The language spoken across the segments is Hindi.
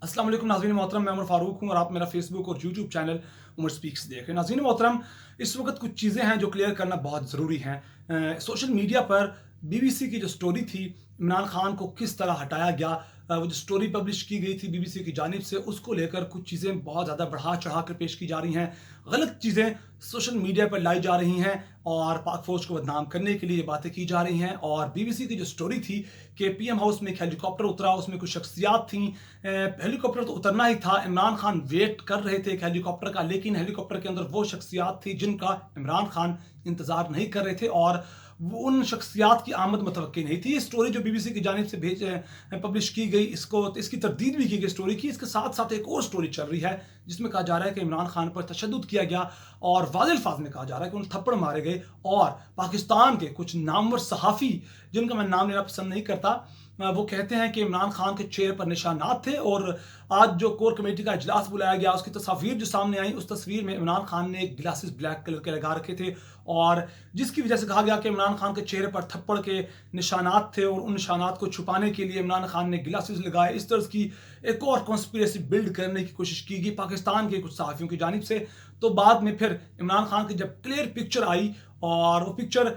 अस्सलाम वालेकुम नाज़रीन मोहतरम, मैं उमर फारूक हूँ और आप मेरा फेसबुक और यूट्यूब चैनल उमर स्पीक्स देख रहे हैं। नाज़रीन मोहतरम, इस वक्त कुछ चीज़ें हैं जो क्लियर करना बहुत ज़रूरी हैं। सोशल मीडिया पर बीबीसी की जो स्टोरी थी, इमरान खान को किस तरह हटाया गया, वो जो स्टोरी पब्लिश की गई थी बीबीसी की जानिब से, उसको लेकर कुछ चीज़ें बहुत ज़्यादा बढ़ा चढ़ा कर पेश की जा रही हैं। गलत चीज़ें सोशल मीडिया पर लाई जा रही हैं और पाक फौज को बदनाम करने के लिए ये बातें की जा रही हैं। और बीबीसी की जो स्टोरी थी कि पीएम हाउस में एक हेलीकॉप्टर उतरा, उसमें कुछ शख्सियात थी। हेलीकॉप्टर तो उतरना ही था, इमरान खान वेट कर रहे थे एक हेलीकॉप्टर का, लेकिन हेलीकॉप्टर के अंदर वो शख्सियात थी जिनका इमरान खान इंतजार नहीं कर रहे थे और उन शख्सियात की आमद मुतवक्की नहीं थी। ये स्टोरी जो बीबीसी की जानिब से पब्लिश की गई, इसकी तरदीद भी की गई स्टोरी की। इसके साथ साथ एक और स्टोरी चल रही है जिसमें कहा जा रहा है कि इमरान खान पर तशद्दुद किया गया और वाज़ेह अल्फाज में कहा जा रहा है कि उन्हें थप्पड़ मारे गए। और पाकिस्तान के कुछ नामवर सहाफ़ी, जिनका मैं नाम लेना पसंद नहीं करता, वो कहते हैं कि इमरान खान के चेहरे पर निशानात थे। और आज जो कोर कमेटी का इजलास बुलाया गया, उसकी तस्वीर जो सामने आई, उस तस्वीर में इमरान खान ने ग्लासेस ब्लैक कलर के लगा रखे थे और जिसकी वजह से कहा गया कि इमरान खान के चेहरे पर थप्पड़ के निशानात थे और उन निशानात को छुपाने के लिए इमरान खान ने ग्लासेस लगाए। इस तरह की एक और कॉन्स्पिरेसी बिल्ड करने की कोशिश की गई पाकिस्तान के कुछ सहाफ़ियों की जानिब से। तो बाद में फिर इमरान खान की जब क्लियर पिक्चर आई और वो पिक्चर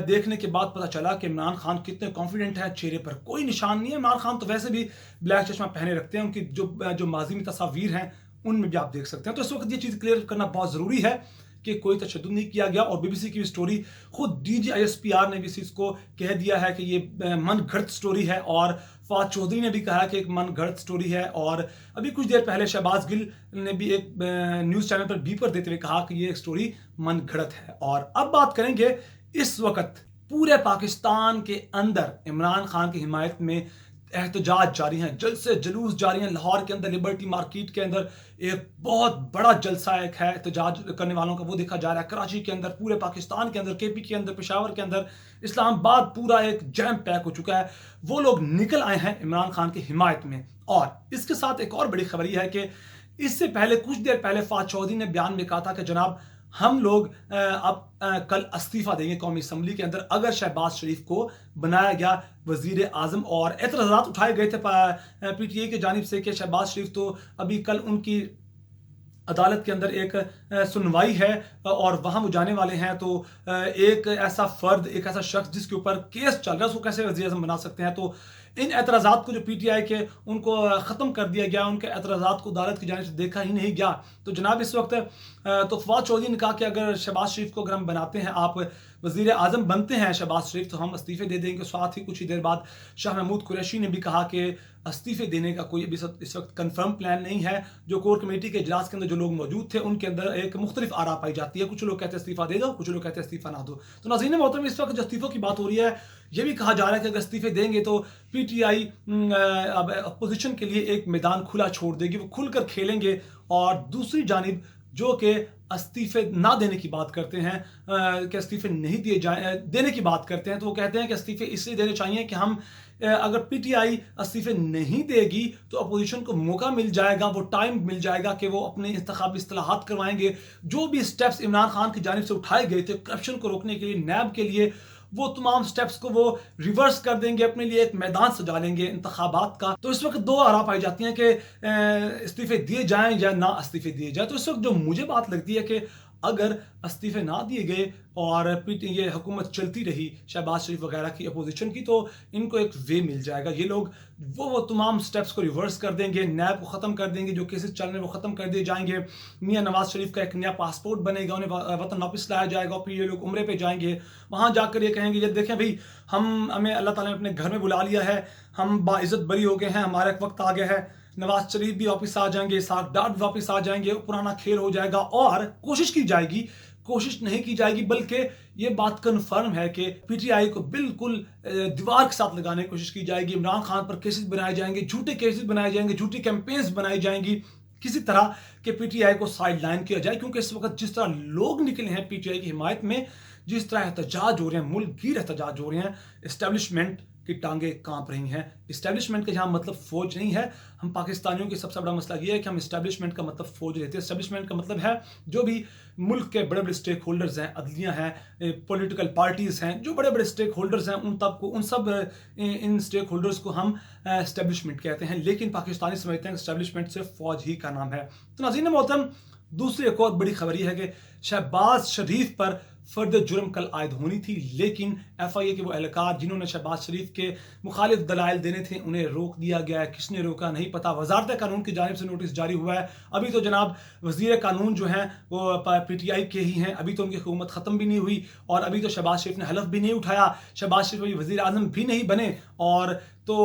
देखने के बाद पता चला कि इमरान खान कितने कॉन्फिडेंट है, चेहरे पर कोई निशान नहीं है। इमरान खान तो वैसे भी ब्लैक चश्मा पहने रखते हैं, उनकी जो माजी में तस्वीर हैं उनमें भी आप देख सकते हैं। तो इस वक्त ये चीज़ क्लियर करना बहुत ज़रूरी है कि कोई तशद्दुद नहीं किया गया। और बीबीसी की स्टोरी, खुद डीजीआईएसपीआर ने भी इस चीज़ को कह दिया है कि ये मन घड़त स्टोरी है और फवाद चौधरी ने भी कहा कि एक मन घड़त स्टोरी है। और अभी कुछ देर पहले शहबाज गिल ने भी एक न्यूज़ चैनल पर बीपर देते हुए कहा कि ये स्टोरी मन घड़त है। और अब बात करेंगे, इस वक्त पूरे पाकिस्तान के अंदर इमरान खान की हिमायत में एहतजाज जारी हैं, जलसे जुलूस जारी हैं। लाहौर के अंदर लिबर्टी मार्केट के अंदर एक बहुत बड़ा जलसा एक है एहतजाज करने वालों का, वो देखा जा रहा है। कराची के अंदर, पूरे पाकिस्तान के अंदर, केपी के अंदर, पेशावर के अंदर, इस्लामाबाद पूरा एक जैम पैक हो चुका है। वो लोग निकल आए हैं इमरान खान की हिमायत में। और इसके साथ एक और बड़ी खबर यह है कि इससे पहले, कुछ देर पहले, फवाद चौधरी ने बयान में कहा था कि जनाब हम लोग अब कल इस्तीफा देंगे कौमी असम्बली के अंदर अगर शहबाज शरीफ को बनाया गया वजीर आजम। और एतराज़ात उठाए गए थे पीटीआई की जानिब से कि शहबाज शरीफ तो अभी कल उनकी अदालत के अंदर एक सुनवाई है और वहाँ वो जाने वाले हैं, तो एक ऐसा फ़र्द, एक ऐसा शख्स जिसके ऊपर केस चल रहा है, उसको कैसे वज़ीर आज़म बना सकते हैं। तो इन एतराज़ात को जो पीटीआई के, उनको ख़त्म कर दिया गया, उनके एतराज़ात को अदालत की जानिब से देखा ही नहीं गया। तो जनाब इस वक्त तो फवाद चौधरी ने कहा कि अगर शहबाज शरीफ को अगर हम बनाते हैं, आप वज़ीर आज़म बनते हैं शहबाज शरीफ, तो हम इस्तीफ़े दे देंगे। साथ ही कुछ ही देर बाद शाह महमूद कुरैशी ने भी कहा कि इस्तीफ़े देने का कोई अभी इस वक्त कन्फर्म प्लान नहीं है। जो कोर कमेटी के इजलास के अंदर जो लोग मौजूद थे, उनके अंदर एक मुख्तलिफ आरा पाई जाती है। कुछ लोग कहते हैं इस्तीफ़ा दे दो, कुछ लोग कहते हैं इस्तीफ़ा ना दो। तो नाज़रीन मोहतरम, इस वक्त जो इस्तीफ़ों की बात हो रही है, ये भी कहा जा रहा है कि अगर इस्तीफ़े देंगे तो पीटीआई अब अपोजिशन के लिए एक मैदान खुला छोड़ देगी, वो खुलकर खेलेंगे। और दूसरी जानिब जो कि इस्तीफ़े ना देने की बात करते हैं, कि इस्तीफ़े नहीं दिए जाए, देने की बात करते हैं, तो वो कहते हैं कि इस्तीफ़े इसलिए देने चाहिए कि हम अगर पीटीआई इस्तीफ़े नहीं देगी तो अपोजिशन को मौका मिल जाएगा, वो टाइम मिल जाएगा कि वो अपने इंतखाबी इस्लाहात करवाएंगे। जो भी स्टेप्स इमरान खान की जानिब से उठाए गए थे करप्शन को रोकने के लिए, नैब के लिए, वो तमाम स्टेप्स को वो रिवर्स कर देंगे, अपने लिए एक मैदान सजा लेंगे इंतखाबात का। तो इस वक्त दो आरा पाई जाती हैं कि इस्तीफे दिए जाएं या ना इस्तीफे दिए जाए। तो इस वक्त जो मुझे बात लगती है कि अगर इस्तीफे ना दिए गए और ये हुकूमत चलती रही शहबाज शरीफ वगैरह की, अपोजिशन की, तो इनको एक वे मिल जाएगा। ये लोग वो तमाम स्टेप्स को रिवर्स कर देंगे, नैब को ख़त्म कर देंगे, जो केसेस चल रहे हैं वो ख़त्म कर दिए जाएंगे। मियां नवाज शरीफ का एक नया पासपोर्ट बनेगा, उन्हें वतन वापस लाया जाएगा, फिर ये लोग उम्रे पे जाएंगे। वहाँ जाकर ये कहेंगे, ये देखें भाई, हमें अल्लाह ताला ने अपने घर में बुला लिया है, हम बाइज़्ज़त बरी हो गए हैं, हमारा एक वक्त आ गया है। नवाज शरीफ भी वापस आ जाएंगे, साथ डाट भी वापस आ जाएंगे, पुराना खेल हो जाएगा। और कोशिश की जाएगी, कोशिश नहीं की जाएगी, बल्कि ये बात कन्फर्म है कि पीटीआई को बिल्कुल दीवार के साथ लगाने की कोशिश की जाएगी। इमरान खान पर केसेस बनाए जाएंगे, झूठे केसेस बनाए जाएंगे, झूठी कैंपेन्स बनाई जाएंगी, किसी तरह के पीटीआई को साइड लाइन किया जाए। क्योंकि इस वक्त जिस तरह लोग निकले हैं पीटीआई की हिमायत में, जिस तरह एहतजाज हो रहे हैं, मुल्क गिर एहतजाज हो रहे हैं, एस्टेब्लिशमेंट की टांगे कांप रही हैं। इस्टेब्लिशमेंट का यहाँ मतलब फौज नहीं है। हम पाकिस्तानियों की सबसे बड़ा मसला ये है कि हम इस्टेब्लिशमेंट का मतलब फौज लेते हैं। इस्टेब्लिशमेंट का मतलब है जो भी मुल्क के बड़े बड़े स्टेक होल्डर्स हैं, अदलियाँ हैं, पॉलिटिकल पार्टीज़ हैं, जो बड़े बड़े स्टेक होल्डर्स हैं, उन सब इन स्टेक होल्डर्स को हम इस्टेब्लिशमेंट कहते हैं। लेकिन पाकिस्तानी समझते हैं कि इस्टेब्लिशमेंट सिर्फ फौज ही का नाम है। तो नाज़रीन मोहतरम, दूसरी एक और बड़ी खबर यह है कि शहबाज शरीफ पर फर्द जुर्म कल आयद होनी थी, लेकिन FIA के वो एहलकार जिन्होंने शहबाज शरीफ के मुखालिफ दलाइल देने थे उन्हें रोक दिया गया है। किसने रोका नहीं पता। वजारत कानून की जानिब से नोटिस जारी हुआ है। अभी तो जनाब वजीर कानून जो हैं वो PTI के ही हैं, अभी तो उनकी हुकूमत ख़त्म भी नहीं हुई और अभी तो शहबाज शरीफ ने हलफ भी नहीं उठाया, शहबाज शरीफ अभी वजीर आज़म भी नहीं बने। और तो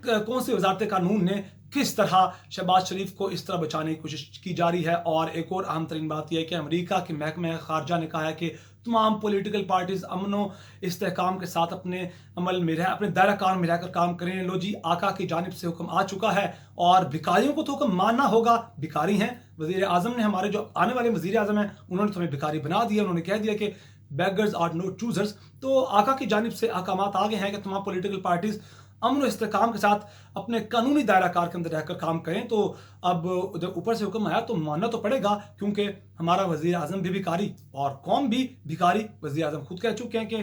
कौन सी वजारत कानून ने किस तरह शहबाज शरीफ को इस तरह बचाने की कोशिश की जा रही है। और एक और अहम तरीन बात यह है कि अमेरिका के महकमा खारजा ने कहा है कि तमाम पॉलिटिकल पार्टीज अमनो इस्तेहकाम के साथ अपने अमल में रह, अपने दायरा कार में रहकर काम करें। लो जी, आका की जानिब से हुक्म आ चुका है और भिखारियों को तो हुक्म मानना होगा। भिखारी हैं, वजीर आजम ने, हमारे जो आने वाले वजीर आजम हैं उन्होंने तो हमें भिखारी बना दिया। उन्होंने कह दिया कि बेगर्स आर नो चूजर्स। तो आका की जानिब से अहकामात आ गए हैं कि तमाम पॉलिटिकल पार्टीज अमन इस्तेकाम के साथ अपने कानूनी दायरा कार के अंदर रहकर काम करें। तो अब जब ऊपर से हुक्म आया तो मानना तो पड़ेगा, क्योंकि हमारा वजीर आजम भी भिखारी और कौम भी भिखारी। वजीर आजम खुद कह चुके हैं कि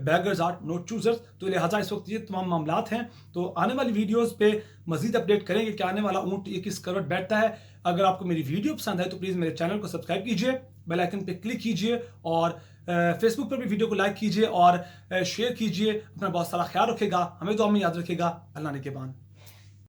बेगर्स आर नॉट चूजर्स। तो लिहाजा इस वक्त ये तमाम मामलात हैं। तो आने वाली वीडियोज़ पे मजीद अपडेट करेंगे कि आने वाला ऊँट ये किस करवट बैठता है। अगर आपको मेरी वीडियो पसंद है तो प्लीज़ मेरे चैनल को सब्सक्राइब कीजिए, बेल आइकन पे क्लिक कीजिए और फेसबुक पर भी वीडियो को लाइक कीजिए और शेयर कीजिए। अपना बहुत सारा ख्याल रखेगा, हमें दुआ में याद रखेगा। अल्लाह ने के बान।